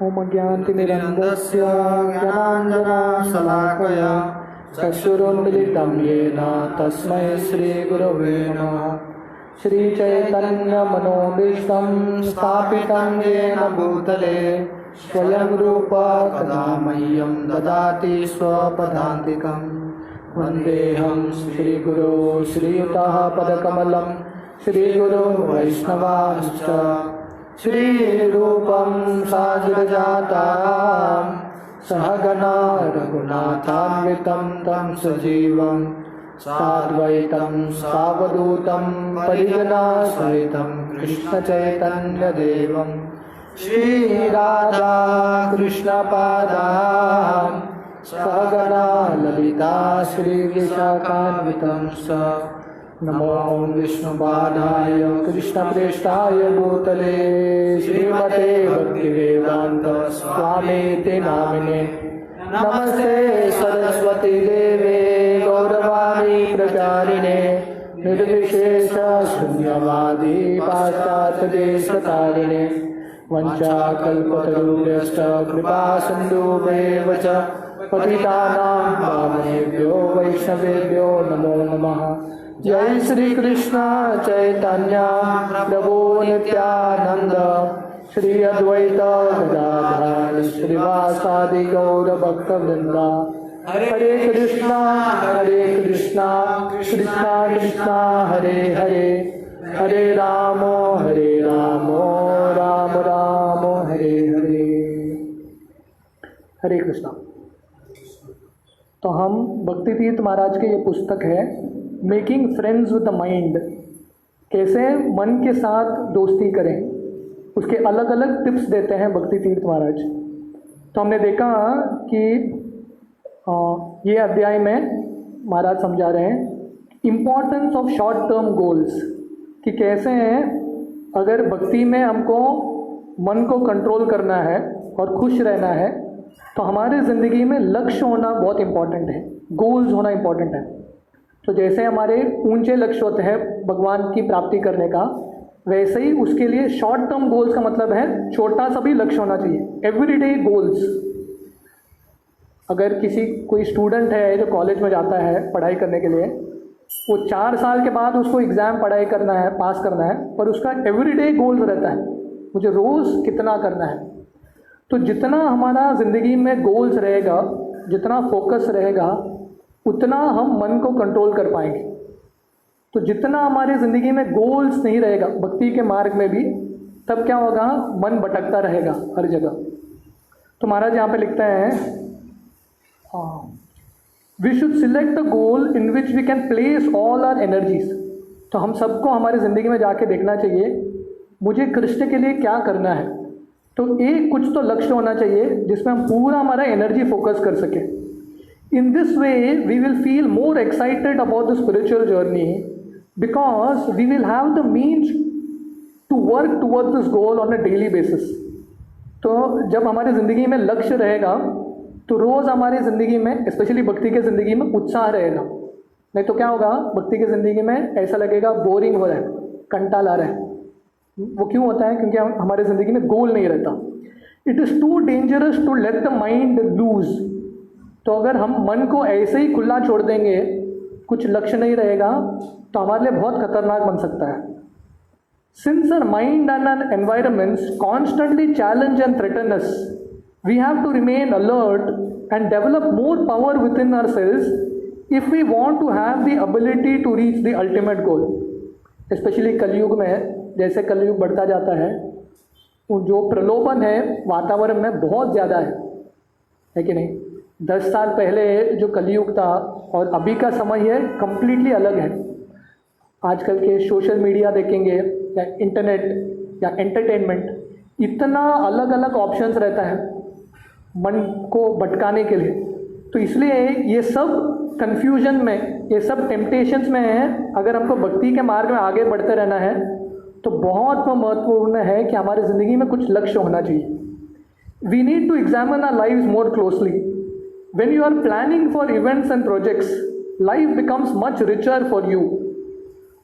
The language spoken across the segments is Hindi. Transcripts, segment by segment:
ओम ज्ञानतिमिरन्धस्य ज्ञानाञ्जनशलाकया चक्षुरुन्मिलितं येन तस्मै श्रीगुरवे नमः। श्रीचैतन्यमनोभीष्टं स्थापितं येन भूतले स्वयं रूप कदा मह्यं ददाति स्वपदान्तिकं। वन्देऽहं श्रीगुरो श्रीयुतः पदकमलं श्रीगुरो वैष्णवांश्च श्रीरूपं साग्रजातां सहगणा रघुनाथान्वितं तं सजीवं साद्वैतं सावधूतं परिजनसहितं कृष्णचैतन्यदेवं श्रीराधा कृष्णपादां सहगणा ललिता श्रीविशाखान्वितं च। नमो विष्णुपादाय कृष्णप्रेष्ठाय भूतले श्रीमते भक्तिवेदांत स्वामीति नामिने। नमस्ते सरस्वती देवे गौरवाणी प्रचारिणे निर्विशेष शून्यवादी पाश्चात्यदेशतारिणे। वंशाकल्पतरुभ्यश्च कृपा सिन्धुभ्येव च पतितानां पावनेभ्यो वैष्णवेभ्यो नमो नमः। जय श्री कृष्ण चैतन्य प्रभु नित्यानंद श्री अद्वैत गदाधर श्रीवासादि गौर भक्तवृंद। हरे कृष्णा कृष्णा कृष्णा हरे हरे, हरे राम राम राम हरे हरे। हरे कृष्णा। तो हम भक्ति तीर्थ महाराज के ये पुस्तक है making friends with the mind, कैसे मन के साथ दोस्ती करें, उसके अलग अलग टिप्स देते हैं भक्ति तीर्थ महाराज। तो हमने देखा कि ये अध्याय में महाराज समझा रहे हैं importance of short term goals, कि कैसे अगर भक्ति में हमको मन को कंट्रोल करना है और खुश रहना है तो हमारे ज़िंदगी में लक्ष्य होना बहुत इम्पॉर्टेंट है, गोल्स होना इम्पॉर्टेंट है। तो जैसे हमारे ऊंचे लक्ष्य होते हैं भगवान की प्राप्ति करने का, वैसे ही उसके लिए शॉर्ट टर्म गोल्स का मतलब है छोटा सा भी लक्ष्य होना चाहिए, एवरीडे गोल्स। अगर कोई स्टूडेंट है जो कॉलेज में जाता है पढ़ाई करने के लिए, वो 4 साल के बाद उसको एग्ज़ाम पढ़ाई करना है, पास करना है, पर उसका एवरीडे गोल्स रहता है मुझे रोज़ कितना करना है। तो जितना हमारा ज़िंदगी में गोल्स रहेगा, जितना फोकस रहेगा, उतना हम मन को कंट्रोल कर पाएंगे। तो जितना हमारी ज़िंदगी में गोल्स नहीं रहेगा भक्ति के मार्ग में भी, तब क्या होगा, मन भटकता रहेगा हर जगह। तो महाराज यहाँ पे लिखते हैं we should select a goal in which we can place all our energies. तो हम सबको हमारी ज़िंदगी में जाके देखना चाहिए मुझे कृष्ण के लिए क्या करना है। तो एक कुछ तो लक्ष्य होना चाहिए जिसमें हम पूरा हमारा एनर्जी फोकस कर सकें। In this way, we will feel more excited about the spiritual journey because we will have the means to work towards this goal on a daily basis. तो जब हमारी ज़िंदगी में लक्ष्य रहेगा तो रोज़ हमारी ज़िंदगी में, स्पेशली भक्ति के ज़िंदगी में उत्साह रहेगा। नहीं तो क्या होगा, भक्ति की ज़िंदगी में ऐसा लगेगा बोरिंग हो रहा है, कंटाल आ रहा है। वो क्यों होता है? क्योंकि हमारे ज़िंदगी में गोल नहीं रहता। It is too dangerous to let the mind loose. तो अगर हम मन को ऐसे ही खुला छोड़ देंगे, कुछ लक्ष्य नहीं रहेगा, तो हमारे लिए बहुत खतरनाक बन सकता है। Since our mind and our environments constantly challenge and threaten us, we have to remain alert and develop more power within ourselves if we want to have the ability to reach the ultimate goal. Specially Kalyug में, जैसे कलयुग बढ़ता जाता है, जो प्रलोभन है वातावरण में बहुत ज़्यादा है कि नहीं? 10 साल पहले जो कलयुग था और अभी का समय है कंप्लीटली अलग है। आजकल के सोशल मीडिया देखेंगे या इंटरनेट या एंटरटेनमेंट, इतना अलग अलग ऑप्शंस रहता है मन को भटकाने के लिए। तो इसलिए ये सब कंफ्यूजन में, ये सब टेम्पटेशंस में है। अगर हमको भक्ति के मार्ग में आगे बढ़ते रहना है तो बहुत महत्वपूर्ण है कि हमारी ज़िंदगी में कुछ लक्ष्य होना चाहिए। We need to examine our lives more closely. When you are planning for events and projects, life becomes much richer for you.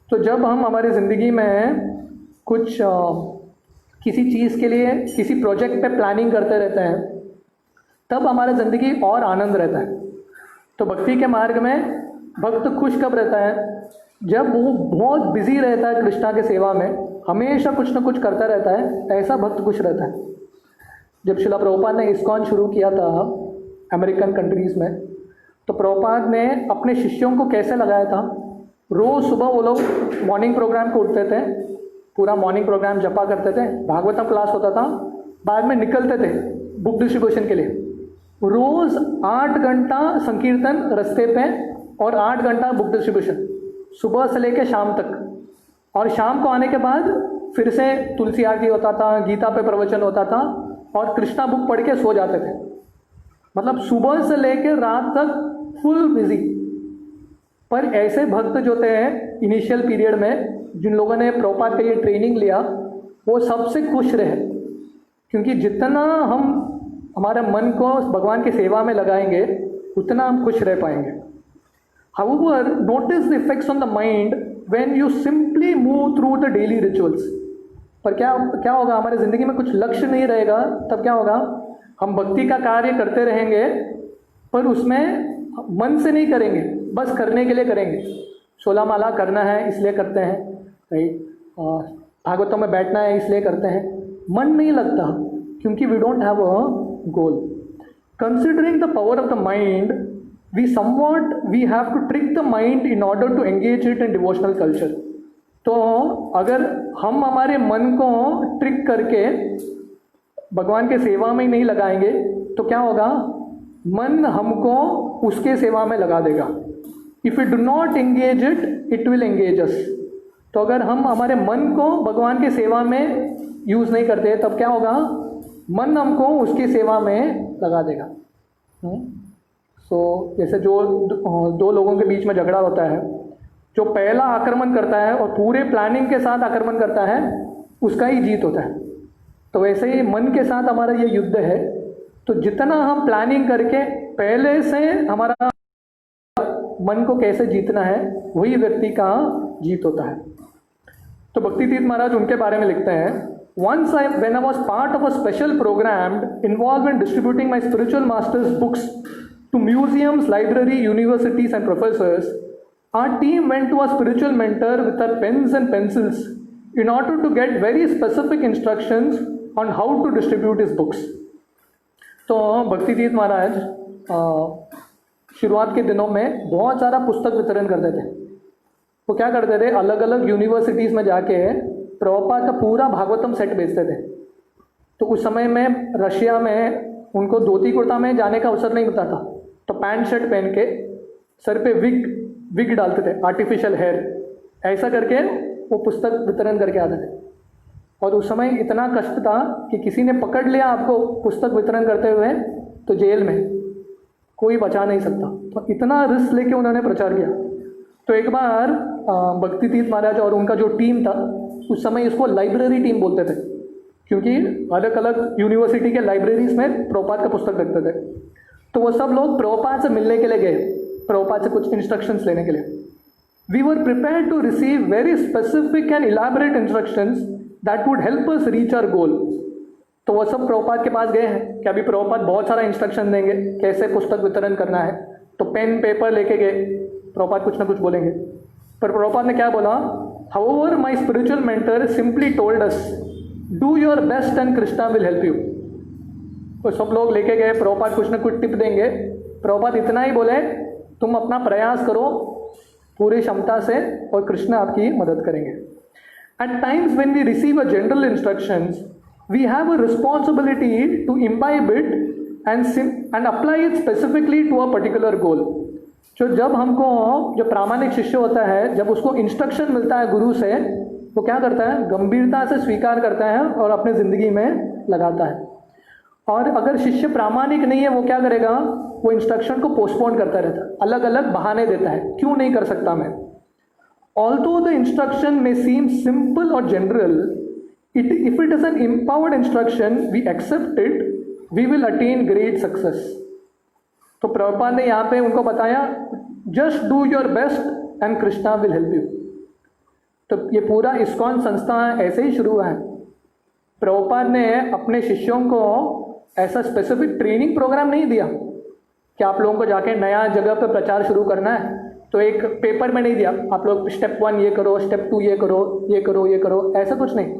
तो जब हम हमारी ज़िंदगी में कुछ किसी चीज़ के लिए, किसी प्रोजेक्ट पे प्लानिंग करते रहते हैं, तब हमारा ज़िंदगी और आनंद रहता है। तो भक्ति के मार्ग में भक्त खुश कब रहता है? जब वो बहुत बिजी रहता है कृष्णा के सेवा में, हमेशा कुछ ना कुछ करता रहता है, ऐसा भक्त खुश रहता है। जब शिला प्रभुपाद ने इस्कॉन शुरू किया था अमेरिकन कंट्रीज़ में, तो प्रभुपाद ने अपने शिष्यों को कैसे लगाया था? रोज़ सुबह वो लोग मॉर्निंग प्रोग्राम को उठते थे, पूरा मॉर्निंग प्रोग्राम जपा करते थे, भागवतम क्लास होता था, बाद में निकलते थे बुक डिस्ट्रीब्यूशन के लिए। रोज़ 8 घंटा संकीर्तन रास्ते पे और 8 घंटा बुक डिस्ट्रीब्यूशन, सुबह से लेकर शाम तक। और शाम को आने के बाद फिर से तुलसी आरती होता था, गीता पे प्रवचन होता था, और कृष्णा बुक पढ़ के सो जाते थे। मतलब सुबह से लेकर रात तक फुल बिजी। पर ऐसे भक्त जो थे इनिशियल पीरियड में, जिन लोगों ने प्रभुपाद का ये ट्रेनिंग लिया, वो सबसे खुश रहे, क्योंकि जितना हम हमारे मन को भगवान की सेवा में लगाएंगे उतना हम खुश रह पाएंगे। However, notice the effects on the mind when you simply move through the daily rituals. पर क्या होगा? हमारे ज़िंदगी में कुछ लक्ष्य नहीं रहेगा, तब क्या होगा? हम भक्ति का कार्य करते रहेंगे, पर उसमें मन से नहीं करेंगे, बस करने के लिए करेंगे। 16 माला करना है इसलिए करते हैं, राइट, भागवतों में बैठना है इसलिए करते हैं, मन नहीं लगता, क्योंकि we don't have a goal. Considering the power of the mind, we have to trick the mind in order to engage it in devotional culture. तो अगर हम हमारे मन को ट्रिक करके भगवान के सेवा में नहीं लगाएंगे तो क्या होगा? मन हमको उसके सेवा में लगा देगा। If we do not engage it, it will engage us. तो अगर हम हमारे मन को भगवान के सेवा में यूज़ नहीं करते, तब क्या होगा? मन हमको उसकी सेवा में लगा देगा। जैसे जो दो लोगों के बीच में झगड़ा होता है, जो पहला आक्रमण करता है और पूरे प्लानिंग के साथ आक्रमण करता है, उसका ही जीत होता है। तो वैसे ही मन के साथ हमारा ये युद्ध है। तो जितना हम प्लानिंग करके पहले से हमारा मन को कैसे जीतना है, वही व्यक्ति का जीत होता है। तो भक्ति तीर्थ महाराज उनके बारे में लिखते हैं, Once when I was part of a special program involved in distributing my spiritual master's books to museums, library, universities and professors, our team went to a spiritual mentor with our pens and pencils in order to get very specific instructions on how to distribute his books. तो भक्ति तीर्थ महाराज शुरुआत के दिनों में बहुत सारा पुस्तक वितरण करते थे। वो क्या करते थे? अलग अलग यूनिवर्सिटीज़ में जाके प्रभुपाद का पूरा भागवतम सेट बेचते थे। तो उस समय में रशिया में उनको धोती कुर्ता में जाने का अवसर नहीं मिलता था, तो पैंट शर्ट पहन के सर पे विग डालते थे, आर्टिफिशियल हेयर, ऐसा करके वो पुस्तक वितरण करके आते थे। और उस समय इतना कष्ट था कि किसी ने पकड़ लिया आपको पुस्तक वितरण करते हुए तो जेल में कोई बचा नहीं सकता। तो इतना रिस्क लेके उन्होंने प्रचार किया। तो एक बार भक्ति तीर्थ महाराज और उनका जो टीम था, उस समय इसको लाइब्रेरी टीम बोलते थे, क्योंकि अलग अलग यूनिवर्सिटी के लाइब्रेरीज में प्रभुपाद का पुस्तक रखते थे। तो वो सब लोग प्रभुपाद से मिलने के लिए गए, प्रभुपाद से कुछ इंस्ट्रक्शंस लेने के लिए। We were prepared to receive very specific and elaborate instructions that would help us reach our goal. तो वो सब प्रभुपाद के पास गए हैं कि अभी प्रभुपाद बहुत सारा इंस्ट्रक्शन देंगे कैसे पुस्तक वितरण करना है। तो पेन पेपर लेके गए, प्रभुपाद कुछ ना कुछ बोलेंगे। पर प्रभुपाद ने क्या बोला? However, my spiritual mentor simply told us, do your best and Krishna will help you. तो सब लोग लेके गए, प्रभुपाद कुछ ना कुछ टिप देंगे। प्रभुपाद इतना ही बोले, तुम अपना प्रयास करो पूरी क्षमता से और कृष्ण आपकी मदद करेंगे। At times when we receive a general instructions, we have a responsibility to imbibe it and apply it specifically to a particular goal. जब हमको जो प्रामाणिक शिष्य होता है, जब उसको इंस्ट्रक्शन मिलता है गुरु से, वो क्या करता है? गंभीरता से स्वीकार करता है और अपने ज़िंदगी में लगाता है। और अगर शिष्य प्रामाणिक नहीं है, वो क्या करेगा? वो इंस्ट्रक्शन को पोस्टपोन करता रहता है, अलग अलग बहाने देता है, क्यों नहीं कर सकता मैं। Although the instruction may seem simple और general, if it is an empowered instruction, we accept it, we will attain great success. तो प्रभुपाद ने यहाँ पे उनको बताया, just do your best and Krishna will help you. तो ये पूरा इस्कॉन संस्था ऐसे ही शुरू है। प्रभुपाद ने अपने शिष्यों को ऐसा स्पेसिफिक ट्रेनिंग प्रोग्राम नहीं दिया कि आप लोगों को जाके नया जगह पे प्रचार शुरू करना है, तो एक पेपर में नहीं दिया आप लोग स्टेप 1 ये करो, स्टेप 2 ये करो, ये करो, ये करो, ऐसा कुछ नहीं।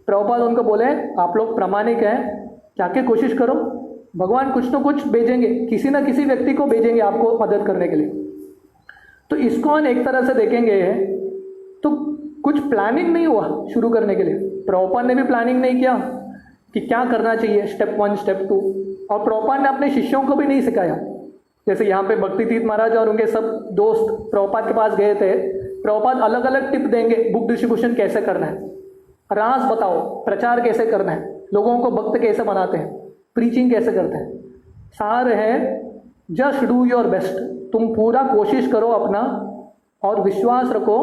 प्रभुपाद उनको बोले आप लोग प्रामाणिक हैं, जाके कोशिश करो, भगवान कुछ न कुछ भेजेंगे, किसी न किसी व्यक्ति को भेजेंगे आपको मदद करने के लिए। तो इसको एक तरह से देखेंगे तो कुछ प्लानिंग नहीं हुआ शुरू करने के लिए। प्रभुपाद ने भी प्लानिंग नहीं किया कि क्या करना चाहिए, स्टेप 1 स्टेप 2, और प्रभुपाद ने अपने शिष्यों को भी नहीं सिखाया। जैसे यहाँ पे भक्ति तीर्थ महाराज और उनके सब दोस्त प्रभुपाद के पास गए थे, प्रभुपाद अलग अलग टिप देंगे, बुक डिस्ट्रीब्यूशन कैसे करना है, रास बताओ, प्रचार कैसे करना है, लोगों को भक्त कैसे बनाते हैं, प्रीचिंग कैसे करते हैं, सार है जस्ट डू योर बेस्ट, तुम पूरा कोशिश करो अपना और विश्वास रखो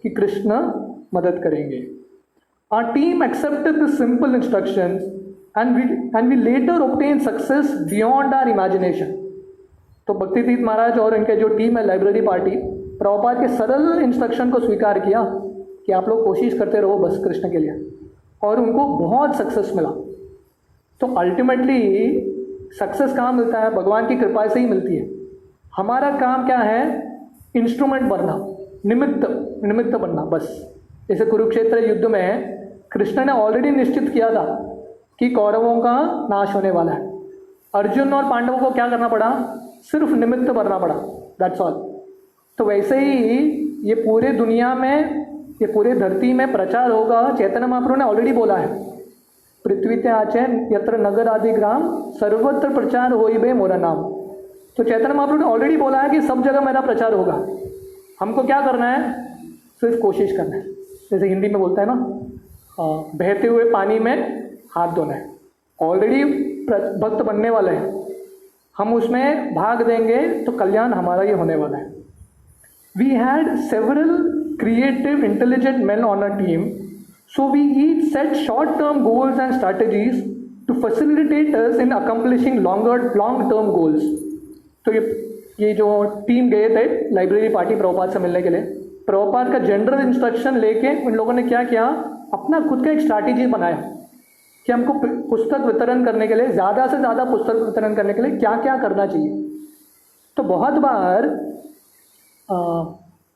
कि कृष्ण मदद करेंगे। Our team accepted the simple instructions and we later obtained success beyond our imagination. तो भक्ति तीर्थ महाराज और इनके जो टीम है लाइब्रेरी पार्टी, प्रभुपाद के सरल इंस्ट्रक्शन को स्वीकार किया कि आप लोग कोशिश करते रहो बस कृष्ण के लिए, और उनको बहुत सक्सेस मिला। तो अल्टीमेटली सक्सेस कहाँ मिलता है? भगवान की कृपा से ही मिलती है। हमारा काम क्या है? इंस्ट्रूमेंट बनना, निमित्त बनना बस। जैसे कुरुक्षेत्र युद्ध में कृष्ण ने ऑलरेडी निश्चित किया था कि कौरवों का नाश होने वाला है, अर्जुन और पांडवों को क्या करना पड़ा? सिर्फ निमित्त बनना पड़ा, दैट्स ऑल। तो वैसे ही ये पूरे दुनिया में, ये पूरे धरती में प्रचार होगा। चैतन्य महाप्रभु ने ऑलरेडी बोला है, पृथ्वी ते आचे यत्र नगर आदि ग्राम सर्वत्र प्रचार होइबे मोरा नाम। तो चैतन्य महाप्रभु ने ऑलरेडी बोला है कि सब जगह मेरा प्रचार होगा। हमको क्या करना है? सिर्फ कोशिश करना है। जैसे हिंदी में बोलता है ना, बहते हुए पानी में हाथ धोना है। ऑलरेडी भक्त बनने वाले हैं, हम उसमें भाग देंगे तो कल्याण हमारा ही होने वाला है। We had several creative intelligent men on a team, so we each set short term goals and strategies to facilitate us in accomplishing long term goals. तो ये जो टीम गए थे लाइब्रेरी पार्टी प्रभुपाद से मिलने के लिए, प्रभुपाद का जनरल इंस्ट्रक्शन लेके उन लोगों ने क्या किया? अपना खुद का एक स्ट्रैटेजी बनाया कि हमको पुस्तक वितरण करने के लिए, ज़्यादा से ज़्यादा पुस्तक वितरण करने के लिए क्या क्या करना चाहिए। तो बहुत बार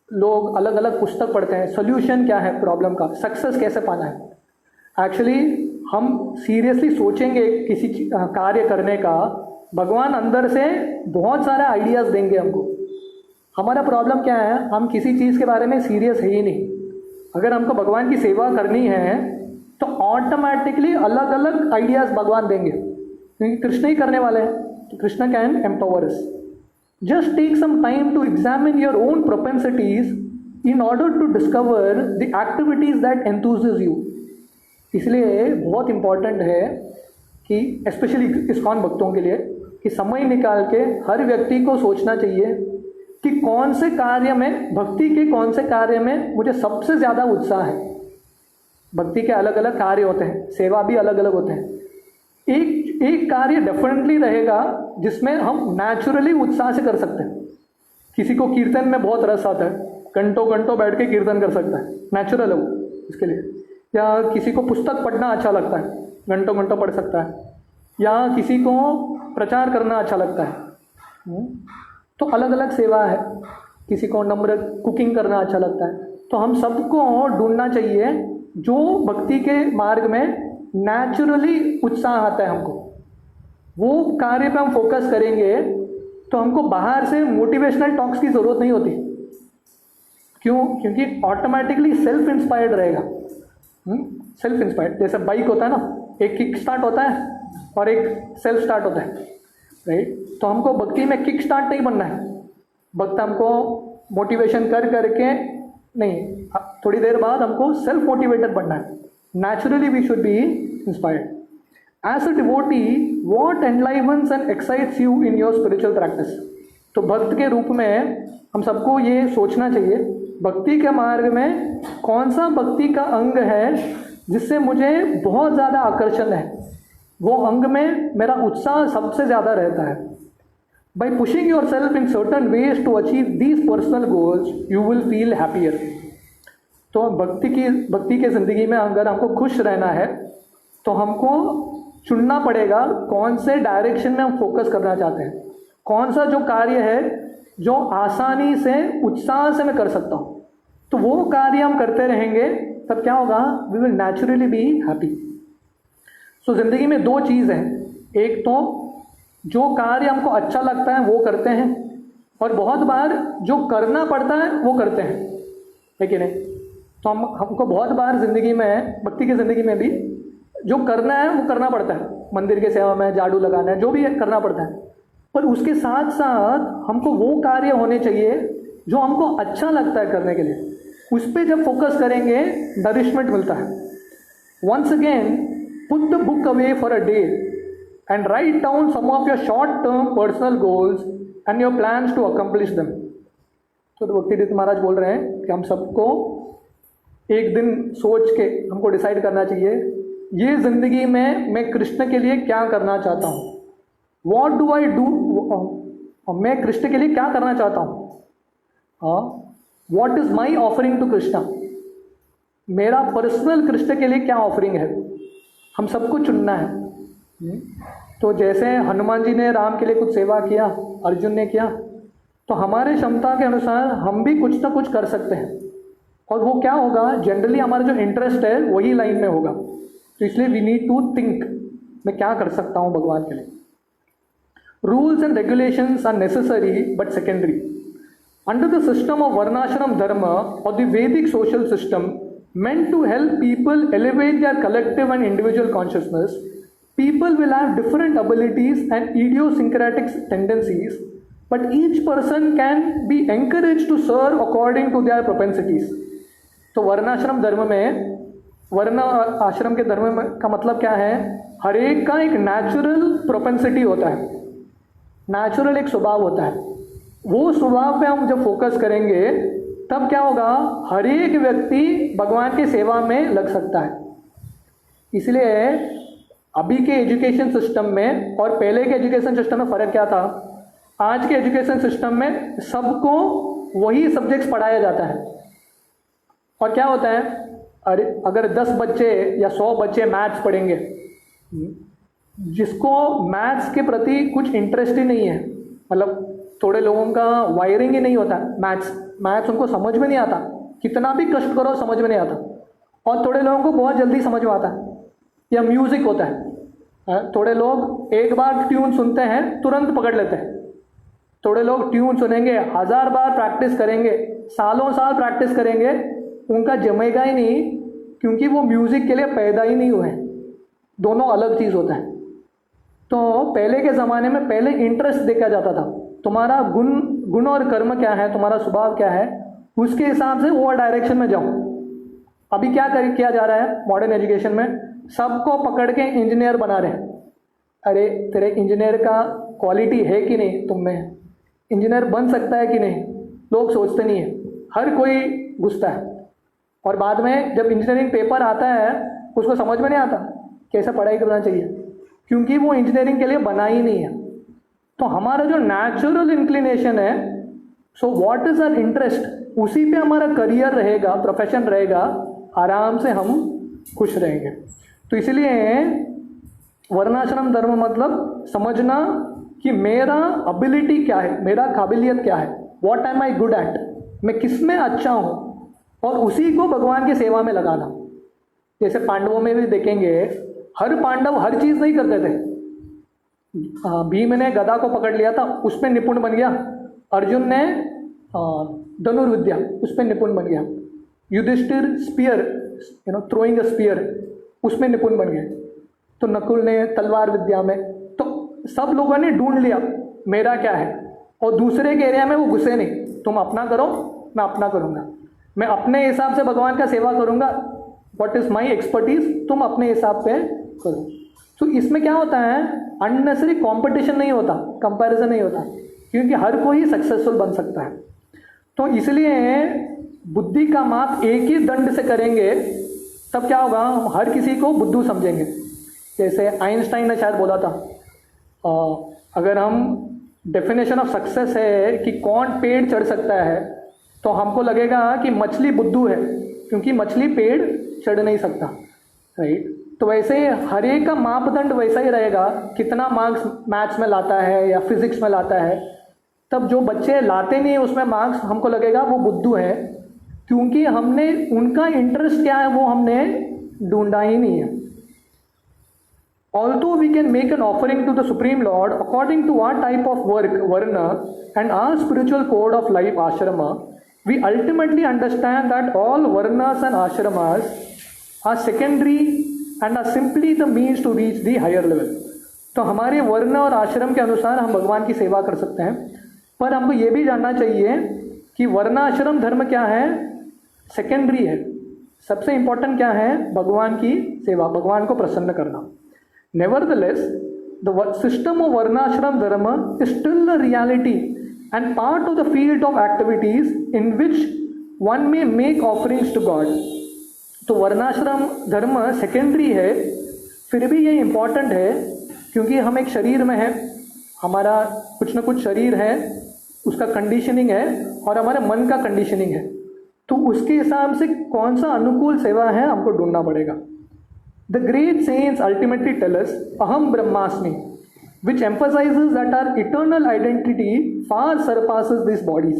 लोग अलग अलग पुस्तक पढ़ते हैं, सोल्यूशन क्या है प्रॉब्लम का, सक्सेस कैसे पाना है। एक्चुअली हम सीरियसली सोचेंगे किसी कार्य करने का, भगवान अंदर से बहुत सारे आइडियाज़ देंगे हमको। हमारा प्रॉब्लम क्या है? हम किसी चीज़ के बारे में सीरियस है ही नहीं। अगर हमको भगवान की सेवा करनी है तो ऑटोमेटिकली अलग अलग आइडियाज़ भगवान देंगे, क्योंकि कृष्ण ही करने वाले हैं। तो Krishna can empower us. Just take some time to examine your own propensities in order to discover the activities that enthuses you. इसलिए बहुत इम्पॉर्टेंट है कि स्पेशली इस्कॉन भक्तों के लिए कि समय निकाल के हर व्यक्ति को सोचना चाहिए कि कौन से कार्य में, भक्ति के कौन से कार्य में मुझे सबसे ज़्यादा उत्साह है। भक्ति के अलग अलग कार्य होते हैं, सेवा भी अलग अलग होते हैं। एक कार्य डेफिनेटली रहेगा जिसमें हम नेचुरली उत्साह से कर सकते हैं। किसी को कीर्तन में बहुत रस आता है, घंटों घंटों बैठ के कीर्तन कर सकता है, नेचुरल है वो इसके लिए। या किसी को पुस्तक पढ़ना अच्छा लगता है, घंटों घंटों पढ़ सकता है। या किसी को प्रचार करना अच्छा लगता है, तो अलग अलग सेवा है। किसी को नम्र कुकिंग करना अच्छा लगता है। तो हम सबको ढूंढना चाहिए जो भक्ति के मार्ग में नेचुरली उत्साह आता है हमको, वो कार्य पे हम फोकस करेंगे तो हमको बाहर से मोटिवेशनल टॉक्स की ज़रूरत नहीं होती। क्यों? क्योंकि ऑटोमेटिकली सेल्फ इंस्पायर्ड रहेगा। सेल्फ इंस्पायर्ड, जैसे बाइक होता है ना, एक किक स्टार्ट होता है और एक सेल्फ स्टार्ट होता है, राइट? तो हमको भक्ति में किक स्टार्ट नहीं बनना है। भक्त हमको मोटिवेशन कर करके नहीं, थोड़ी देर बाद हमको सेल्फ मोटिवेटेड बनना है। Naturally we should be inspired. As a devotee, what enlivens and excites you in your spiritual practice. तो भक्त के रूप में हम सबको ये सोचना चाहिए, भक्ति के मार्ग में कौन सा भक्ति का अंग है जिससे मुझे बहुत ज़्यादा आकर्षण है, वो अंग में मेरा उत्साह सबसे ज़्यादा रहता है। By pushing yourself in certain ways to achieve these personal goals, you will feel happier. तो भक्ति के ज़िंदगी में अगर हमको खुश रहना है तो हमको चुनना पड़ेगा कौन से डायरेक्शन में हम फोकस करना चाहते हैं, कौन सा जो कार्य है जो आसानी से उत्साह से मैं कर सकता हूँ, तो वो कार्य हम करते रहेंगे, तब क्या होगा, we will naturally be happy. So ज़िंदगी में दो चीज़ हैं, एक तो जो कार्य हमको अच्छा लगता है वो करते हैं, और बहुत बार जो करना पड़ता है वो करते हैं, है कि नहीं। तो हमको बहुत बार ज़िंदगी में, भक्ति की ज़िंदगी में भी जो करना है वो करना पड़ता है, मंदिर के सेवा में झाड़ू लगाना है, जो भी है करना पड़ता है, पर उसके साथ साथ हमको वो कार्य होने चाहिए जो हमको अच्छा लगता है करने के लिए, उस पर जब फोकस करेंगे नरिशमेंट मिलता है। Once again put the book away for a day and write down some of your short term personal goals and your plans to accomplish them. तो भक्तिदीप महाराज बोल रहे हैं कि हम सबको एक दिन सोच के हमको डिसाइड करना चाहिए, ये ज़िंदगी में मैं कृष्ण के लिए क्या करना चाहता हूँ, वॉट डू आई डू, मैं कृष्ण के लिए क्या करना चाहता हूँ, what is my offering to Krishna, मेरा पर्सनल कृष्ण के लिए क्या ऑफरिंग है, हम सबको चुनना है। तो जैसे हनुमान जी ने राम के लिए कुछ सेवा किया, अर्जुन ने किया, तो हमारे क्षमता के अनुसार हम भी कुछ ना कुछ कर सकते हैं, और वो क्या होगा, जनरली हमारा जो इंटरेस्ट है वही लाइन में होगा। तो इसलिए वी नीड टू थिंक, मैं क्या कर सकता हूँ भगवान के लिए। Rules and regulations are necessary but secondary. Under the system of varnashrama dharma और the Vedic social system meant to help people elevate their collective and individual consciousness, people will have different abilities and idiosyncratic tendencies, but each person can be encouraged to serve according to their propensities. तो वर्णाश्रम धर्म में, वर्ण आश्रम के धर्म में का मतलब क्या है, हर एक का एक नेचुरल प्रोपेंसिटी होता है, नेचुरल एक स्वभाव होता है, वो स्वभाव पे हम जब फोकस करेंगे तब क्या होगा, हर एक व्यक्ति भगवान की सेवा में लग सकता है। इसलिए अभी के एजुकेशन सिस्टम में और पहले के एजुकेशन सिस्टम में फ़र्क क्या था, आज के एजुकेशन सिस्टम में सबको वही सब्जेक्ट्स पढ़ाया जाता है, और क्या होता है, अरे अगर 10 बच्चे या 100 बच्चे मैथ्स पढ़ेंगे, जिसको मैथ्स के प्रति कुछ इंटरेस्ट ही नहीं है, मतलब थोड़े लोगों का वायरिंग ही नहीं होता मैथ्स उनको समझ में नहीं आता, कितना भी कष्ट करो समझ में नहीं आता, और थोड़े लोगों को बहुत जल्दी समझ में आता है। या म्यूज़िक होता है, थोड़े लोग एक बार ट्यून सुनते हैं तुरंत पकड़ लेते हैं, थोड़े लोग ट्यून सुनेंगे 1000 बार प्रैक्टिस करेंगे, सालों साल प्रैक्टिस करेंगे, उनका जमेगा ही नहीं, क्योंकि वो म्यूज़िक के लिए पैदा ही नहीं हुए हैं। दोनों अलग चीज़ होता है। तो पहले के ज़माने में पहले इंटरेस्ट देखा जाता था, तुम्हारा गुण और कर्म क्या है, तुम्हारा स्वभाव क्या है, उसके हिसाब से वो डायरेक्शन में जाओ। अभी क्या किया जा रहा है मॉडर्न एजुकेशन में, सबको पकड़ के इंजीनियर बना रहे हैं। अरे तेरे इंजीनियर का क्वालिटी है कि नहीं, तुम में इंजीनियर बन सकता है कि नहीं, लोग सोचते नहीं है, हर कोई घुसता है, और बाद में जब इंजीनियरिंग पेपर आता है उसको समझ में नहीं आता कैसे पढ़ाई करना चाहिए, क्योंकि वो इंजीनियरिंग के लिए बना ही नहीं है। तो हमारा जो नेचुरल इंक्लिनेशन है, so what is our interest, उसी पे हमारा करियर रहेगा, प्रोफेशन रहेगा, आराम से हम खुश रहेंगे। तो इसलिए वर्णाश्रम धर्म मतलब समझना कि मेरा एबिलिटी क्या है, मेरा काबिलियत क्या है, what am I good at, मैं किस में अच्छा हूँ, और उसी को भगवान की सेवा में लगाना। जैसे पांडवों में भी देखेंगे, हर पांडव हर चीज़ नहीं करते थे। भीम ने गदा को पकड़ लिया था, उस पर निपुण बन गया, अर्जुन ने धनुर्विद्या उस पर निपुण बन गया, Yudhishthir spear throwing a spear उसमें निपुण बन गए, तो नकुल ने तलवार विद्या में। तो सब लोगों ने ढूंढ लिया मेरा क्या है, और दूसरे के एरिया में वो घुसे नहीं, तुम अपना करो मैं अपना करूँगा, मैं अपने हिसाब से भगवान का सेवा करूँगा, व्हाट इज़ माई एक्सपर्टीज, तुम अपने हिसाब से करो। तो इसमें क्या होता है, अननेसेसरी कंपटीशन नहीं होता, कंपैरिजन नहीं होता, क्योंकि हर कोई सक्सेसफुल बन सकता है। तो इसलिए बुद्धि का माप एक ही दंड से करेंगे, तब क्या होगा, हम हर किसी को बुद्धू समझेंगे। जैसे आइंस्टाइन ने शायद बोला था, अगर हम डेफिनेशन ऑफ सक्सेस है कि कौन पेड़ चढ़ सकता है, तो हमको लगेगा कि मछली बुद्धू है, क्योंकि मछली पेड़ चढ़ नहीं सकता, राइट। तो वैसे हर एक का मापदंड वैसा ही रहेगा, कितना मार्क्स मैथ्स में लाता है या फिजिक्स में लाता है। तब जो बच्चे लाते नहीं उसमें मार्क्स, हमको लगेगा वो बुद्धू है, क्योंकि हमने उनका इंटरेस्ट क्या है वो हमने ढूंढा ही नहीं है। Although we can make an offering to the Supreme Lord according to our type of work, varna, and our spiritual code of life, ashrama, we ultimately understand that all varnas and ashramas are secondary and are simply the means to reach the higher level. तो हमारे वर्ण और आश्रम के अनुसार हम भगवान की सेवा कर सकते हैं, पर हमको ये भी जानना चाहिए कि वर्णाश्रम धर्म क्या है, सेकेंडरी है। सबसे इंपॉर्टेंट क्या है, भगवान की सेवा, भगवान को प्रसन्न करना। Nevertheless, the system of Varnashram Dharma is still a reality and part of the field of activities in which one may make offerings to God. तो वर्णाश्रम धर्म सेकेंडरी है, फिर भी ये इम्पॉर्टेंट है, क्योंकि हम एक शरीर में हैं, हमारा कुछ ना कुछ शरीर है, उसका कंडीशनिंग है, और हमारे मन का कंडीशनिंग है। तो उसके हिसाब से कौन सा अनुकूल सेवा है हमको ढूंढना पड़ेगा। The great saints ultimately tell us aham brahmasmi, which emphasizes that our eternal identity far surpasses these bodies.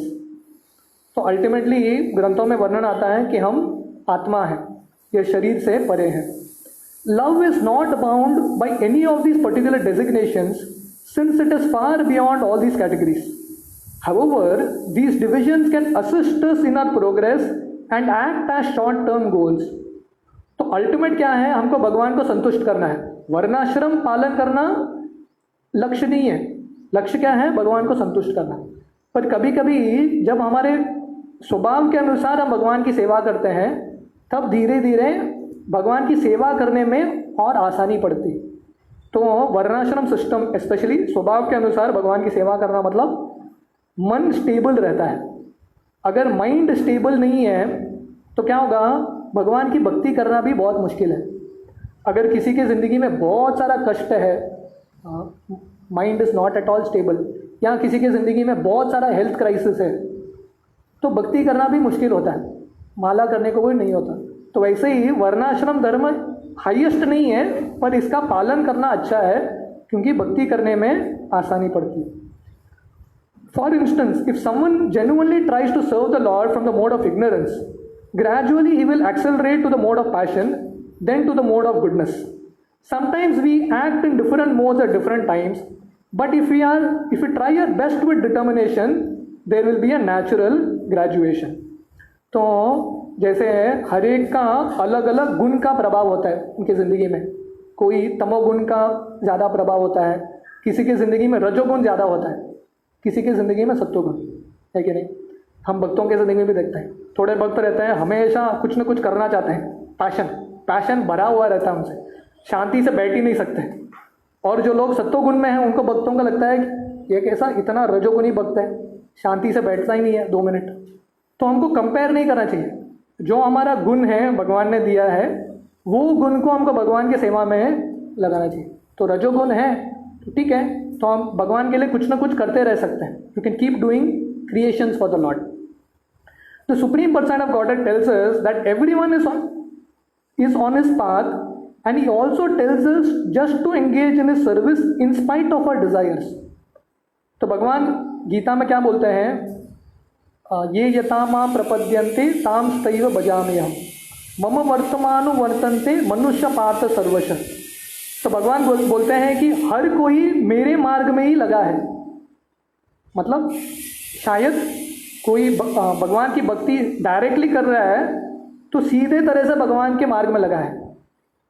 तो अल्टीमेटली ग्रंथों में वर्णन आता है कि हम आत्मा हैं, ये शरीर से परे हैं। Love is not bound by any of these particular designations since it is far beyond all these categories. However, these divisions can assist us in our progress and act as short-term goals. तो अल्टीमेट क्या है, हमको भगवान को संतुष्ट करना है। वर्णाश्रम पालन करना लक्ष्य नहीं है, लक्ष्य क्या है, भगवान को संतुष्ट करना। पर कभी कभी जब हमारे स्वभाव के अनुसार हम भगवान की सेवा करते हैं, तब धीरे धीरे भगवान की सेवा करने में और आसानी पड़ती। तो वर्णाश्रम सिस्टम स्पेशली स्वभाव के अनुसार भगवान की सेवा करना मतलब मन स्टेबल रहता है। अगर माइंड स्टेबल नहीं है तो क्या होगा, भगवान की भक्ति करना भी बहुत मुश्किल है। अगर किसी के ज़िंदगी में बहुत सारा कष्ट है, mind is not at all stable, या किसी के ज़िंदगी में बहुत सारा हेल्थ क्राइसिस है, तो भक्ति करना भी मुश्किल होता है, माला करने को भी नहीं होता। तो वैसे ही वर्णाश्रम धर्म हाईएस्ट नहीं है, पर इसका पालन करना अच्छा है, क्योंकि भक्ति करने में आसानी पड़ती है। For instance, if someone genuinely tries to serve the lord from the mode of ignorance, gradually he will accelerate to the mode of passion, then to the mode of goodness. Sometimes we act in different modes at different times, but if we try our best with determination, there will be a natural graduation. तो जैसे हर एक का अलग अलग गुण का प्रभाव होता है उनकी ज़िंदगी में, कोई तमोगुण का ज़्यादा प्रभाव होता है, किसी की ज़िंदगी में रजोगुण ज़्यादा होता है, किसी की ज़िंदगी में सत्वगुण, है कि नहीं। हम भक्तों के ज़िंदगी में भी देखते हैं, थोड़े भक्त रहते हैं, हमेशा कुछ ना कुछ करना चाहते हैं, पैशन भरा हुआ रहता है उनसे, शांति से बैठ ही नहीं सकते। और जो लोग सत्वगुण में हैं उनको भक्तों का लगता है कि ये कैसा इतना रजोगुणी भक्त है, शांति से बैठता ही नहीं है 2 मिनट। तो हमको कंपेयर नहीं करना चाहिए, जो हमारा गुण है भगवान ने दिया है, वो गुण को हमको भगवान की सेवा में लगाना चाहिए। तो रजोगुण है तो ठीक है, तो हम भगवान के लिए कुछ ना कुछ करते रह सकते हैं। You can keep doing creations for the Lord. The Supreme Person of Godhead tells us that everyone is on his path, and he also tells us just to engage in his service in spite of our desires. तो भगवान गीता में क्या बोलते हैं, ये यथा मां प्रपद्यन्ते ताम तैव भजाम्यहम्, मम वर्तमानो वर्तन्ते मनुष्य पार्थ सर्वशः। तो भगवान बोलते हैं कि हर कोई मेरे मार्ग में ही लगा है। मतलब शायद कोई भगवान की भक्ति डायरेक्टली कर रहा है तो सीधे तरह से भगवान के मार्ग में लगा है।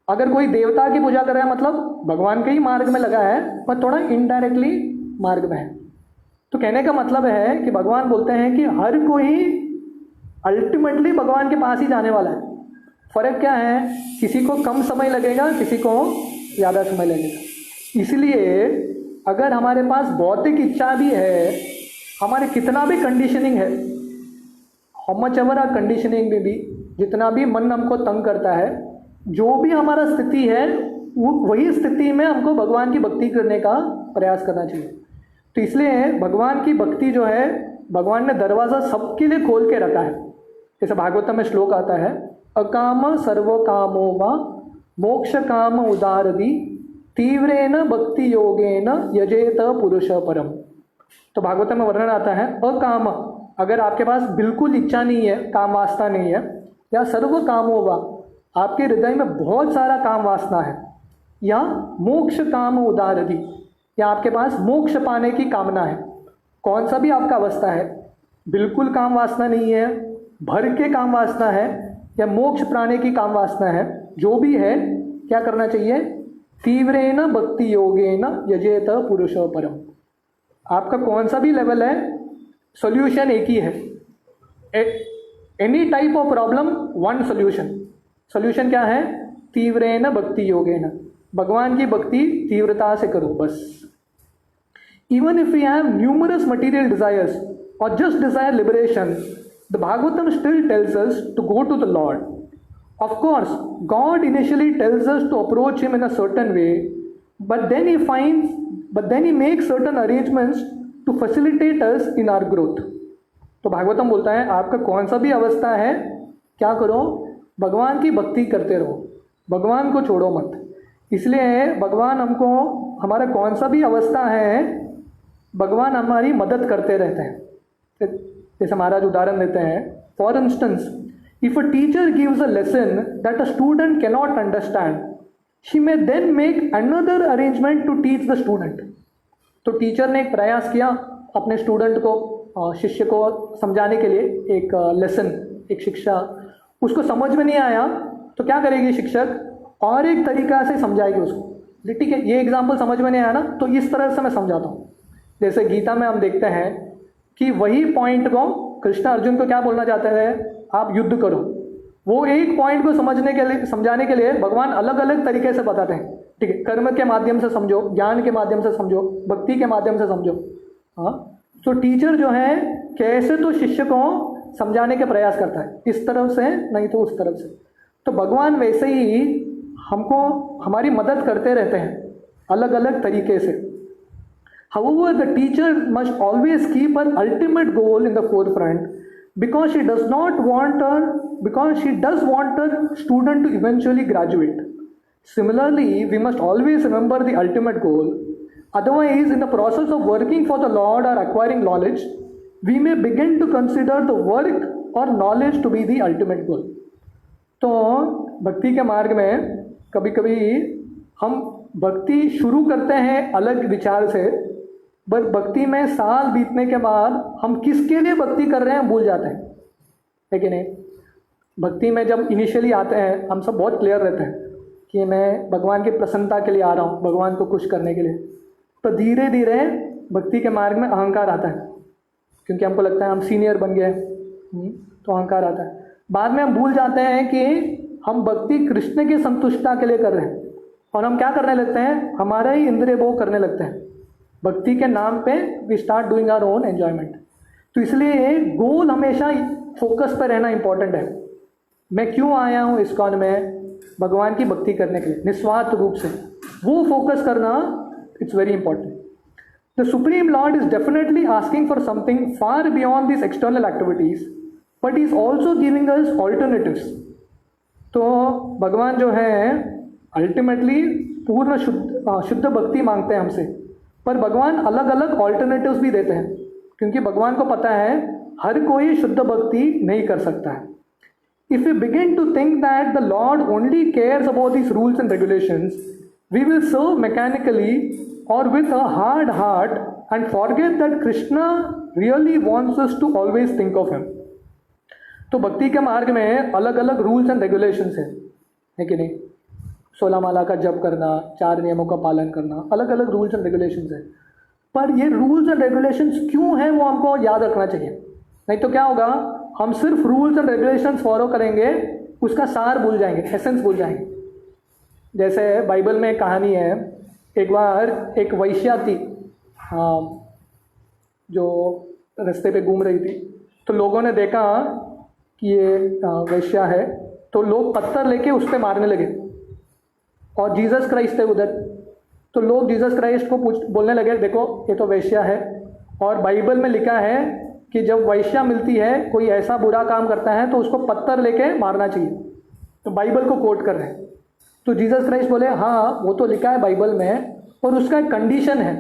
अगर कोई देवता की पूजा कर रहा है मतलब भगवान के ही मार्ग में लगा है, पर थोड़ा इनडायरेक्टली मार्ग में है। तो कहने का मतलब है कि भगवान बोलते हैं कि हर कोई अल्टीमेटली भगवान के पास ही जाने वाला है। फ़र्क क्या है, किसी को कम समय लगेगा, किसी को ज़्यादा समय लगेगा। इसलिए अगर हमारे पास भौतिक इच्छा भी है, हमारे कितना भी कंडीशनिंग है, how much ever our conditioning में भी, जितना भी मन हमको तंग करता है, जो भी हमारा स्थिति है, वो वही स्थिति में हमको भगवान की भक्ति करने का प्रयास करना चाहिए। तो इसलिए भगवान की भक्ति जो है, भगवान ने दरवाज़ा सबके लिए खोल के रखा है। जैसे भागवतम में श्लोक आता है, अकाम सर्व कामो वा मोक्ष काम उदारदी तीव्रेन भक्ति योगेन यजेत पुरुष परम। तो भागवत में वर्णन आता है अकाम, अगर आपके पास बिल्कुल इच्छा नहीं है, काम वासना नहीं है, या सर्व कामो वा, आपके हृदय में बहुत सारा काम वासना है, या मोक्ष काम उदारदी, या आपके पास मोक्ष पाने की कामना है, कौन सा भी आपका अवस्था है, बिल्कुल काम वासना नहीं है, भर के काम वासना है, या मोक्ष प्राणे की काम वासना है, जो भी है, क्या करना चाहिए? तीव्रेन भक्ति योगेन यजेत पुरुष परम। आपका कौन सा भी लेवल है, सॉल्यूशन एक ही है। Any type of problem one solution. Solution क्या है? तीव्रेन भक्ति योगेन, भगवान की भक्ति तीव्रता से करो बस। Even if you have numerous material desires और just desire liberation, the Bhagavatam still tells us to go to the lord. Of course, God initially tells us to approach Him in a certain way, but then He makes certain arrangements to facilitate us in our growth. तो भागवतम बोलता है आपका कौन सा भी अवस्था है, क्या करो? भगवान की भक्ति करते रहो, भगवान को छोड़ो मत। इसलिए भगवान हमको, हमारा कौन सा भी अवस्था है, भगवान हमारी मदद करते रहते हैं। जैसे महाराज उदाहरण देते हैं, for instance, if a teacher gives a lesson that a student cannot understand, she may then make another arrangement to teach the student. तो टीचर ने एक प्रयास किया अपने स्टूडेंट को, शिष्य को समझाने के लिए, एक लेसन, एक शिक्षा, उसको समझ में नहीं आया तो क्या करेगी शिक्षक? और एक तरीका से समझाएगी उसको। ठीक है, ये एग्जाम्पल समझ में नहीं आया ना, तो इस तरह से मैं समझाता हूँ। जैसे गीता में हम देखते हैं कि वही पॉइंट को कृष्ण अर्जुन को क्या बोलना चाहते हैं? आप युद्ध करो। वो एक पॉइंट को समझाने के लिए भगवान अलग अलग तरीके से बताते हैं। ठीक है, कर्म के माध्यम से समझो, ज्ञान के माध्यम से समझो, भक्ति के माध्यम से समझो। हाँ, तो टीचर जो है कैसे तो शिष्य को समझाने के प्रयास करता है, इस तरफ से नहीं तो उस तरफ से। तो भगवान वैसे ही हमको हमारी मदद करते रहते हैं अलग अलग तरीके से। However, the teacher must always keep her ultimate goal in the forefront, because she does want her student to eventually graduate. Similarly, we must always remember the ultimate goal. Otherwise, in the process of working for the Lord or acquiring knowledge, we may begin to consider the work or knowledge to be the ultimate goal. तो भक्ति के मार्ग में कभी कभी हम भक्ति शुरू करते हैं अलग विचार से, बस भक्ति में साल बीतने के बाद हम किसके लिए भक्ति कर रहे हैं भूल जाते हैं, है कि नहीं? भक्ति में जब इनिशियली आते हैं हम सब बहुत क्लियर रहते हैं कि मैं भगवान की प्रसन्नता के लिए आ रहा हूँ, भगवान को खुश करने के लिए। तो धीरे धीरे भक्ति के मार्ग में अहंकार आता है, क्योंकि हमको लगता है हम सीनियर बन गए, तो अहंकार आता है। बाद में हम भूल जाते हैं कि हम भक्ति कृष्ण की संतुष्टता के लिए कर रहे हैं, और हम क्या करने लगते हैं? हमारा ही इंद्रिय भोग करने लगते हैं। भक्ति के नाम पे we start doing our own enjoyment. तो इसलिए गोल हमेशा फोकस पर रहना इंपॉर्टेंट है। मैं क्यों आया हूँ इस्कॉन में? भगवान की भक्ति करने के लिए, निस्वार्थ रूप से, वो फोकस करना it's very important. The supreme Lord is definitely asking for something far beyond this external activities, but is also giving us alternatives. तो भगवान जो है अल्टीमेटली पूर्ण शुद्ध भक्ति मांगते हैं हमसे, पर भगवान अलग अलग ऑल्टरनेटिव्स भी देते हैं, क्योंकि भगवान को पता है हर कोई शुद्ध भक्ति नहीं कर सकता है। If we begin to think that the lord only cares about this rules and regulations, we will serve mechanically और with a hard heart and forget that Krishna really wants us to always think of him. तो भक्ति के मार्ग में अलग अलग रूल्स एंड रेगुलेशंस है कि नहीं? 16 माला का जप करना, 4 नियमों का पालन करना, अलग अलग रूल्स एंड रेगुलेशंस है। पर ये रूल्स एंड रेगुलेशंस क्यों हैं वो हमको याद रखना चाहिए, नहीं तो क्या होगा? हम सिर्फ रूल्स एंड रेगुलेशंस फॉलो करेंगे, उसका सार भूल जाएंगे, एसेंस भूल जाएंगे। जैसे बाइबल में एक कहानी है, एक बार एक वैश्या थी, जो रास्ते पे घूम रही थी, तो लोगों ने देखा कि ये वैश्या है, तो लोग पत्थर लेके उस पर मारने लगे, और जीसस क्राइस्ट है उधर। तो लोग जीसस क्राइस्ट को बोलने लगे, देखो ये तो वैश्या है, और बाइबल में लिखा है कि जब वैश्या मिलती है, कोई ऐसा बुरा काम करता है तो उसको पत्थर लेके मारना चाहिए। तो बाइबल को कोट कर रहे हैं। तो जीसस क्राइस्ट बोले हाँ वो तो लिखा है बाइबल में, और उसका एक कंडीशन है।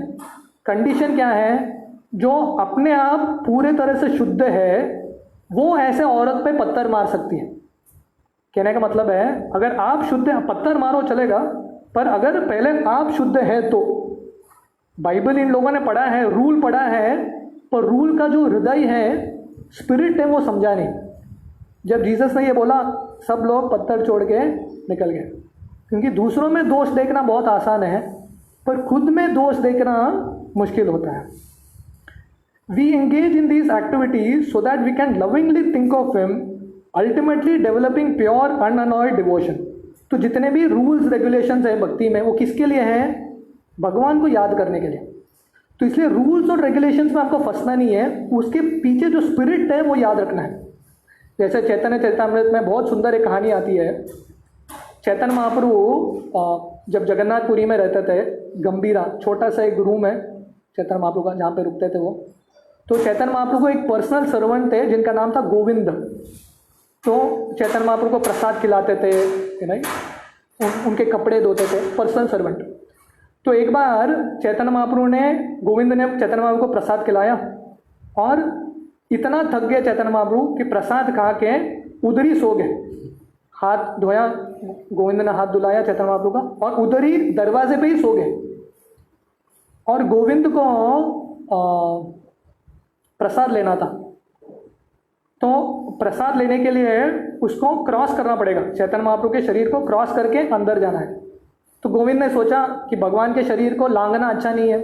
कंडीशन क्या है? जो अपने आप पूरे तरह से शुद्ध है वो ऐसे औरत पे पत्थर मार सकती है। कहने का मतलब है अगर आप शुद्ध हैं, पत्थर मारो चलेगा, पर अगर पहले आप शुद्ध है तो बाइबल इन लोगों ने पढ़ा है, रूल पढ़ा है, पर रूल का जो हृदय है, स्पिरिट है, वो समझा नहीं। जब जीसस ने ये बोला सब लोग पत्थर छोड़ के निकल गए, क्योंकि दूसरों में दोष देखना बहुत आसान है पर खुद में दोष देखना मुश्किल होता है। We engage in these activities so that we can lovingly think of him, ultimately developing pure unalloyed devotion. तो जितने भी रूल्स रेगुलेशंस हैं भक्ति में वो किसके लिए हैं? भगवान को याद करने के लिए। तो इसलिए रूल्स और रेगुलेशंस में आपको फंसना नहीं है, उसके पीछे जो स्पिरिट है वो याद रखना है। जैसे चैतन्य चरितामृत में बहुत सुंदर एक कहानी आती है। चैतन्य महाप्रभु जब जगन्नाथपुरी में रहते थे, गंभीरा छोटा सा एक रूम है चैतन्य महाप्रभु का जहाँ पे रुकते थे वो, तो चैतन्य महाप्रभु को एक पर्सनल सर्वेंट थे जिनका नाम था गोविंद। तो चैतन्य महाप्रभु को प्रसाद खिलाते थे, उनके कपड़े धोते थे, पर्सनल सर्वेंट। तो एक बार चैतन्य महाप्रभु ने, गोविंद ने चैतन्य महाप्रभु को प्रसाद खिलाया और इतना थक गए चैतन्य महाप्रभु कि प्रसाद खा के उधर ही सो गए। हाथ धोया, गोविंद ने हाथ धुलाया चैतन्य महाप्रभु का और उधर ही दरवाजे पे ही सो गए। और गोविंद को प्रसाद लेना था, तो प्रसाद लेने के लिए उसको क्रॉस करना पड़ेगा, चैतन्य महाप्रभु के शरीर को क्रॉस करके अंदर जाना है। तो गोविंद ने सोचा कि भगवान के शरीर को लांघना अच्छा नहीं है।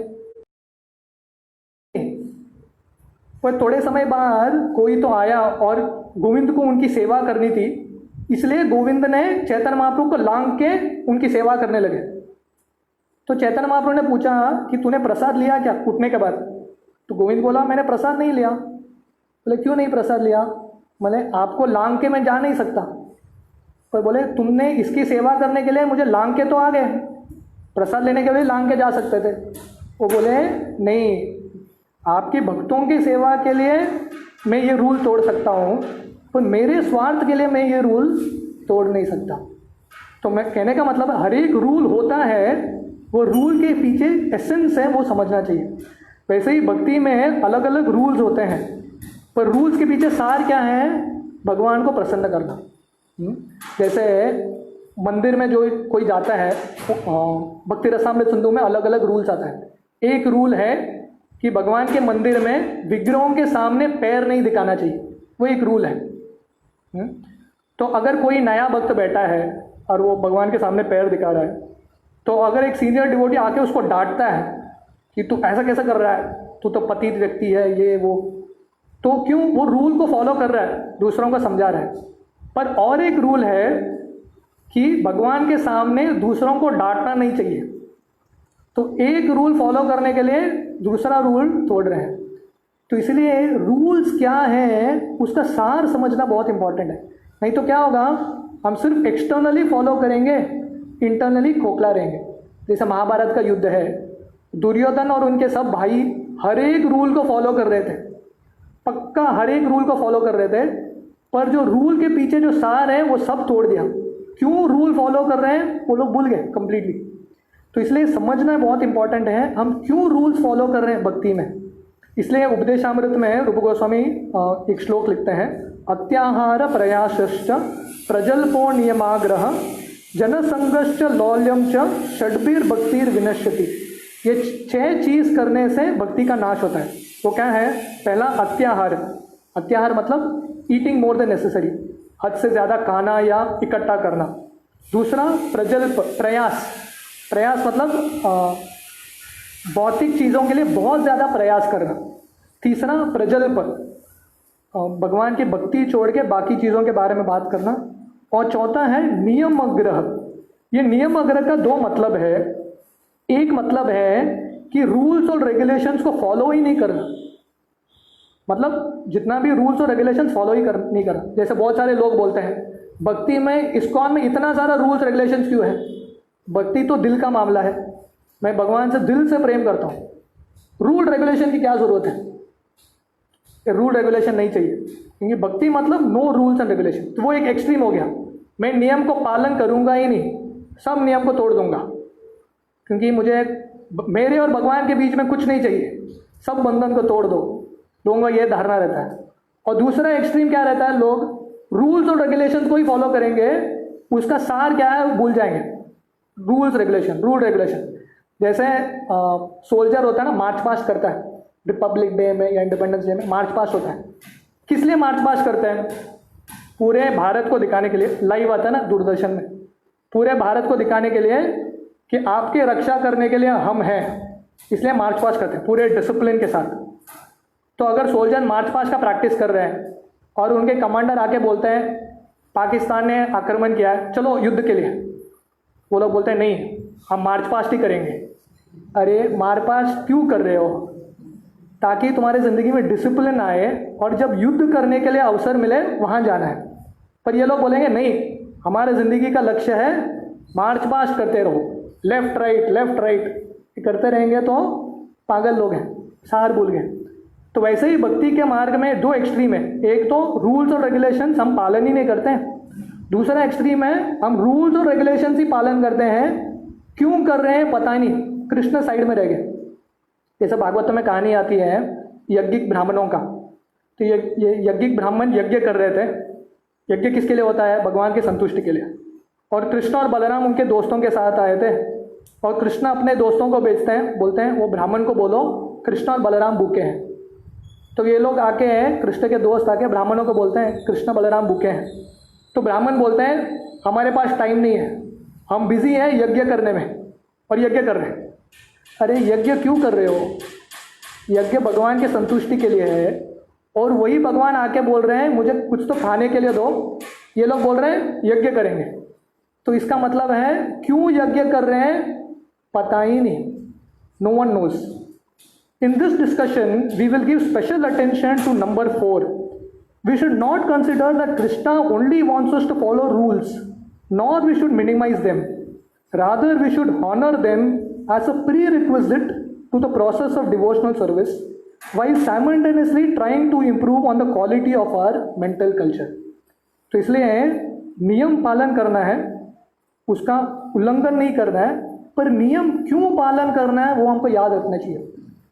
पर थोड़े समय बाद कोई तो आया और गोविंद को उनकी सेवा करनी थी, इसलिए गोविंद ने चैतन्य महाप्रभु को लांघ के उनकी सेवा करने लगे। तो चैतन्य महाप्रभु ने पूछा कि तूने प्रसाद लिया क्या उठने के बाद? तो गोविंद बोला मैंने प्रसाद नहीं लिया। बोले क्यों नहीं प्रसाद लिया? बोले आपको लांघ के मैं जा नहीं सकता। पर बोले तुमने इसकी सेवा करने के लिए मुझे लांघ के तो आ गए, प्रसाद लेने के लिए लांघ के जा सकते थे। वो बोले नहीं, आपके भक्तों की सेवा के लिए मैं ये रूल तोड़ सकता हूँ, पर मेरे स्वार्थ के लिए मैं ये रूल तोड़ नहीं सकता। तो मैं कहने का मतलब हर एक रूल होता है, वो रूल के पीछे एसेंस है वो समझना चाहिए। वैसे ही भक्ति में अलग अलग रूल्स होते हैं, पर रूल्स के पीछे सार क्या है? भगवान को प्रसन्न करना। जैसे मंदिर में जो कोई जाता है, भक्ति रसामृत सिंधु में अलग अलग रूल्स आता है। एक रूल है कि भगवान के मंदिर में विग्रहों के सामने पैर नहीं दिखाना चाहिए, वो एक रूल है। तो अगर कोई नया भक्त बैठा है और वो भगवान के सामने पैर दिखा रहा है, तो अगर एक सीनियर डिवोटी आके उसको डांटता है कि तू ऐसा कैसा कर रहा है, तू तो पतित व्यक्ति है, ये वो, तो क्यों? वो रूल को फॉलो कर रहा है, दूसरों को समझा रहा है। पर और एक रूल है कि भगवान के सामने दूसरों को डांटना नहीं चाहिए। तो एक रूल फॉलो करने के लिए दूसरा रूल तोड़ रहे हैं। तो इसलिए रूल्स क्या है उसका सार समझना बहुत इंपॉर्टेंट है। नहीं तो क्या होगा, हम सिर्फ एक्सटर्नली फॉलो करेंगे, इंटरनली खोखला रहेंगे। जैसे महाभारत का युद्ध है, दुर्योधन और उनके सब भाई हर एक रूल को फॉलो कर रहे थे, पक्का हर एक रूल को फॉलो कर रहे थे, पर जो रूल के पीछे जो सार है वो सब तोड़ दिया। क्यों रूल फॉलो कर रहे हैं वो लोग भूल गए कंप्लीटली। तो इसलिए समझना बहुत इंपॉर्टेंट है हम क्यों रूल्स फॉलो कर रहे हैं भक्ति में। इसलिए उपदेशामृत में रूप गोस्वामी एक श्लोक लिखते हैं, अत्याहार प्रयासश्च प्रजल्पो नियमाग्रह जनसंगश्च लौल्यम च षड्भिर भक्तिर विनश्यति। ये 6 चीज करने से भक्ति का नाश होता है। वो क्या है? पहला अत्याहार। अत्याहार मतलब ईटिंग मोर देन नेसेसरी, हद से ज़्यादा खाना या इकट्ठा करना। दूसरा प्रजल्प, प्रयास। प्रयास मतलब भौतिक चीज़ों के लिए बहुत ज़्यादा प्रयास करना। तीसरा प्रजल्प, भगवान की भक्ति छोड़ के बाकी चीज़ों के बारे में बात करना। और चौथा है नियमग्रह। ये नियमग्रह का 2 मतलब है। एक मतलब है कि रूल्स और रेगुलेशंस को फॉलो ही नहीं करना, मतलब जितना भी रूल्स और रेगुलेशंस फॉलो ही नहीं करना। जैसे बहुत सारे लोग बोलते हैं भक्ति में, इस्कॉन में इतना सारा रूल्स रेगुलेशंस क्यों है? भक्ति तो दिल का मामला है, मैं भगवान से दिल से प्रेम करता हूँ, रूल रेगुलेशन की क्या ज़रूरत है? रूल रेगुलेशन नहीं चाहिए, क्योंकि भक्ति मतलब नो रूल्स एंड रेगुलेशन। तो वो एक एक्सट्रीम हो गया, मैं नियम को पालन करूँगा ही नहीं, सब नियम को तोड़ दूंगा, क्योंकि मुझे मेरे और भगवान के बीच में कुछ नहीं चाहिए, सब बंधन को तोड़ दो, लोगों का ये धारणा रहता है। और दूसरा एक्सट्रीम क्या रहता है, लोग रूल्स और रेगुलेशंस को ही फॉलो करेंगे, उसका सार क्या है वो भूल जाएंगे। रूल्स रेगुलेशन, रूल रेगुलेशन, जैसे सोल्जर होता है ना, मार्च पास्ट करता है रिपब्लिक डे में या इंडिपेंडेंस डे में, मार्च पास्ट होता है। किस लिए मार्च पास्ट करते हैं? पूरे भारत को दिखाने के लिए, लाइव आता है ना दूरदर्शन में, पूरे भारत को दिखाने के लिए कि आपकी रक्षा करने के लिए हम हैं, इसलिए मार्च पास्ट करते हैं पूरे डिसिप्लिन के साथ। तो अगर सोल्जर मार्च पास्ट का प्रैक्टिस कर रहे हैं और उनके कमांडर आके बोलते हैं पाकिस्तान ने आक्रमण किया है, चलो युद्ध के लिए, वो लोग बोलते हैं नहीं हम मार्च पास्ट ही करेंगे। अरे मार्च पास्ट क्यों कर रहे हो? ताकि तुम्हारे ज़िंदगी में डिसिप्लिन आए और जब युद्ध करने के लिए अवसर मिले वहाँ जाना है। पर ये लोग बोलेंगे नहीं, हमारे ज़िंदगी का लक्ष्य है मार्च पास्ट करते रहो, लेफ्ट राइट करते रहेंगे तो पागल लोग हैं, सार भूल गए। तो वैसे ही भक्ति के मार्ग में दो एक्सट्रीम है, एक तो रूल्स और रेगुलेशंस हम पालन ही नहीं करते हैं, दूसरा एक्सट्रीम है हम रूल्स और रेगुलेशंस ही पालन करते हैं, क्यों कर रहे हैं पता नहीं, कृष्ण साइड में रह गए। जैसे भागवत में कहानी आती है यज्ञिक ब्राह्मणों का, तो ये यज्ञिक ब्राह्मण यज्ञ कर रहे थे। यज्ञ किसके लिए होता है? भगवान की संतुष्टि के लिए। और कृष्ण और बलराम उनके दोस्तों के साथ आए थे, और कृष्ण अपने दोस्तों को भेजते हैं, बोलते हैं वो ब्राह्मण को बोलो कृष्ण और बलराम भूखे हैं। तो ये लोग आके हैं, कृष्ण के दोस्त आके ब्राह्मणों को बोलते हैं कृष्ण बलराम भूखे हैं। तो ब्राह्मण बोलते हैं हमारे पास टाइम नहीं है, हम बिजी हैं यज्ञ करने में, और यज्ञ कर रहे हैं। अरे यज्ञ क्यों कर रहे हो? यज्ञ भगवान की संतुष्टि के लिए है, और वही भगवान आके बोल रहे हैं मुझे कुछ तो खाने के लिए दो, ये लोग बोल रहे हैं यज्ञ करेंगे। तो इसका मतलब है क्यों यज्ञ कर रहे हैं पता ही नहीं, no one knows. In this discussion, we will give special attention to number 4. We should not consider that Krishna only wants us to follow rules, nor we should minimize them. Rather, we should honor them as a prerequisite to the process of devotional service, while simultaneously trying to improve on the quality of our mental culture. तो इसलिए नियम पालन करना है, उसका उल्लंघन नहीं करना है, पर नियम क्यों पालन करना है वो हमको याद रखना चाहिए।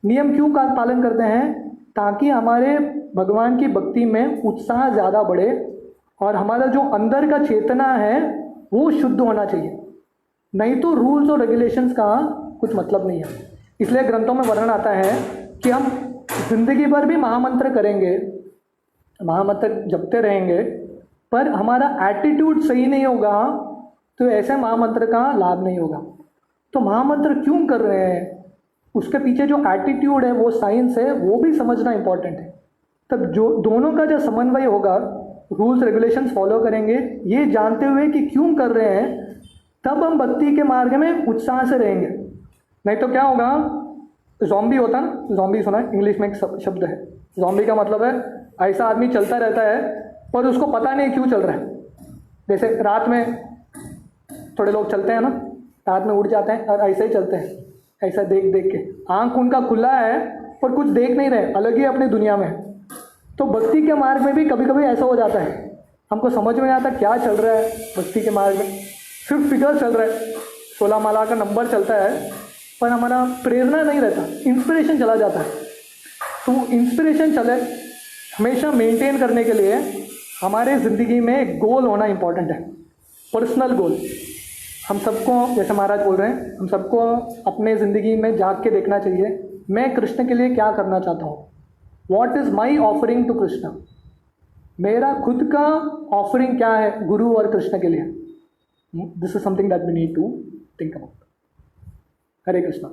नियम क्यों का पालन करते हैं? ताकि हमारे भगवान की भक्ति में उत्साह ज़्यादा बढ़े, और हमारा जो अंदर का चेतना है वो शुद्ध होना चाहिए। नहीं तो रूल्स और रेगुलेशंस का कुछ मतलब नहीं है। इसलिए ग्रंथों में वर्णन आता है कि हम जिंदगी भर भी महामंत्र करेंगे, महामंत्र जपते रहेंगे, पर हमारा एटीट्यूड सही नहीं होगा तो ऐसे महामंत्र का लाभ नहीं होगा। तो महामंत्र क्यों कर रहे हैं, उसके पीछे जो एटीट्यूड है वो साइंस है, वो भी समझना इंपॉर्टेंट है। तब जो दोनों का जो समन्वय होगा, रूल्स रेगुलेशंस फॉलो करेंगे ये जानते हुए कि क्यों कर रहे हैं, तब हम भक्ति के मार्ग में उत्साह से रहेंगे। नहीं तो क्या होगा, ज़ॉम्बी होता ना, ज़ॉम्बी सुना है, इंग्लिश में एक शब्द है ज़ॉम्बी का मतलब है ऐसा आदमी चलता रहता है पर उसको पता नहीं क्यों चल रहा है। जैसे रात में थोड़े लोग चलते हैं ना, रात में उड़ जाते हैं और ऐसे ही चलते हैं, ऐसा देख देख के, आँख उनका खुला है पर कुछ देख नहीं रहे, अलग ही अपनी दुनिया में। तो भक्ति के मार्ग में भी कभी कभी ऐसा हो जाता है, हमको समझ में नहीं आता क्या चल रहा है भक्ति के मार्ग में। सिर्फ फिगर चल रहा है, 16 माला का नंबर चलता है, पर हमारा प्रेरणा नहीं रहता, इंस्पिरेशन चला जाता है। तो इंस्पिरेशन चले हमेशा मेंटेन करने के लिए हमारे ज़िंदगी में एक गोल होना इम्पॉर्टेंट है, पर्सनल गोल। हम सबको, जैसे महाराज बोल रहे हैं, हम सबको अपने ज़िंदगी में जाग के देखना चाहिए, मैं कृष्ण के लिए क्या करना चाहता हूँ, what is my offering to Krishna, मेरा खुद का ऑफरिंग क्या है गुरु और कृष्ण के लिए। This is something that we need to think about. Hare Krishna.